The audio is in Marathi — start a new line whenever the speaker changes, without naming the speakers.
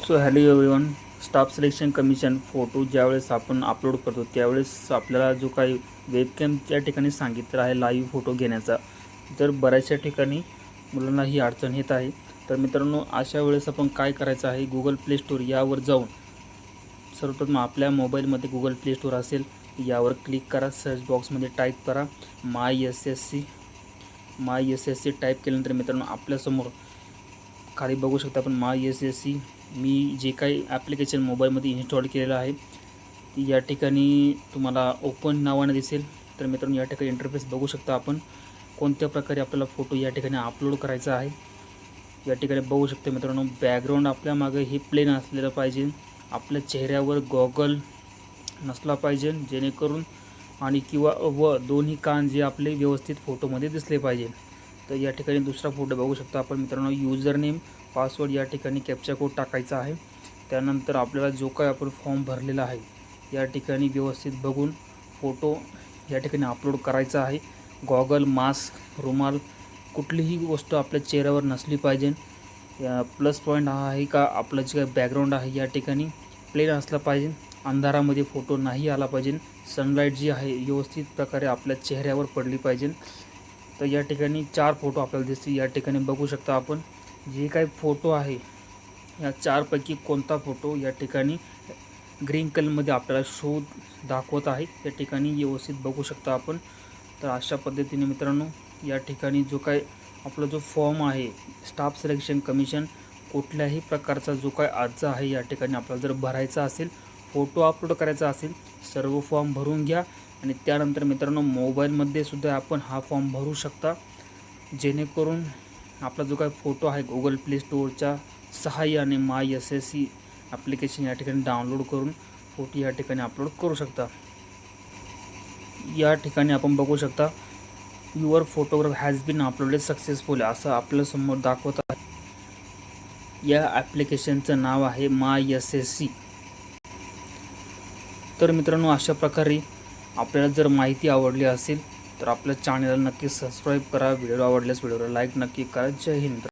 So hello everyone. Staff selection commission photo ज्यावेळेस आपण अपलोड करतो त्यावेळेस आपल्याला जो काही वेबकॅमच्या ठिकाणी सांगितलं आहे लाईव्ह फोटो घेण्याचा, जर बऱ्याचशा ठिकाणी मुलांना ही अडचण येत आहे. तर मित्रांनो, अशा वेळेस आपण काय करायचं आहे, गुगल प्ले स्टोर यावर जाऊन सर्वप्रथम आपल्या मोबाईलमध्ये गुगल प्ले स्टोर असेल यावर क्लिक करा. सर्च बॉक्समध्ये टाईप करा माय एस एस सी. टाईप केल्यानंतर मित्रांनो आपल्यासमोर खाली बघू शकता आपण माय एस एस सी. मी जे काही ॲप्लिकेशन मोबाईलमध्ये इन्स्टॉल केलेलं आहे ती या ठिकाणी तुम्हाला ओपन नावाने दिसेल. तर मित्रांनो, या ठिकाणी इंटरफेस बघू शकता आपण कोणत्या प्रकारे आपल्याला फोटो या ठिकाणी अपलोड करायचा आहे. या ठिकाणी बघू शकता मित्रांनो, बॅकग्राऊंड आपल्या मागे हे प्लेन असलेलं पाहिजे. आपल्या चेहऱ्यावर गॉगल नसला पाहिजे जेणेकरून आणि किंवा दोन्ही कान जे आपले व्यवस्थित फोटोमध्ये दिसले पाहिजे. तर या ठिकाणी दुसरा फोटो बघू शकता आपण मित्रांनो. युजर नेम, पासवर्ड या ठिकाणी कॅप्चा कोड टाकायचा आहे. त्यानंतर आपल्याला जो काय आपण फॉर्म भरलेला आहे या ठिकाणी व्यवस्थित बघून फोटो या ठिकाणी अपलोड करायचा आहे. गॉगल, मास्क, रुमाल कुठलीही गोष्ट आपल्या चेहऱ्यावर नसली पाहिजे. या प्लस पॉईंट हा आहे का आपलं जे काही बॅकग्राऊंड आहे या ठिकाणी प्लेन असला पाहिजे. अंधारामध्ये फोटो नाही आला पाहिजे. सनलाईट जी आहे व्यवस्थित प्रकारे आपल्या चेहऱ्यावर पडली पाहिजे. तर या ठिकाणी 4 फोटो आपल्याला दिसतील. या ठिकाणी बघू शकता आपण जे काही फोटो आहे या 4पैकी कोणता फोटो या ठिकाणी ग्रीन कलरमध्ये आपल्याला शो दाखवत आहे. या ठिकाणी व्यवस्थित बघू शकता आपण. तर अशा पद्धतीने मित्रांनो, या ठिकाणी जो काय आपला जो फॉर्म आहे स्टाफ सिलेक्शन कमिशन कुठल्याही प्रकारचा जो काय अर्ज आहे या ठिकाणी आपल्याला जर भरायचा असेल, फोटो अपलोड करायचा असेल, सर्व फॉर्म भरून घ्या. आणि त्यानंतर मित्रांनो, मोबाईलमध्ये सुद्धा आपण हा फॉर्म भरू शकता जेणेकरून आपला जो काय फोटो आहे गुगल प्ले स्टोअरच्या सहाय्याने माय एस एस सी ॲप्लिकेशन या ठिकाणी डाउनलोड करून फोटो या ठिकाणी अपलोड करू शकता. या ठिकाणी आपण बघू शकता your photograph has been uploaded successful असं आपल्यासमोर दाखवत आहे. या ॲप्लिकेशनचं नाव आहे माय एस एस सी. तर मित्रांनो, अशा प्रकारे आपल्याला जर माहिती आवडली असेल तर आपल्या चॅनलला नक्की सबस्क्राईब करा. व्हिडिओ आवडल्यास व्हिडिओला लाईक नक्की करा. जय हिंद.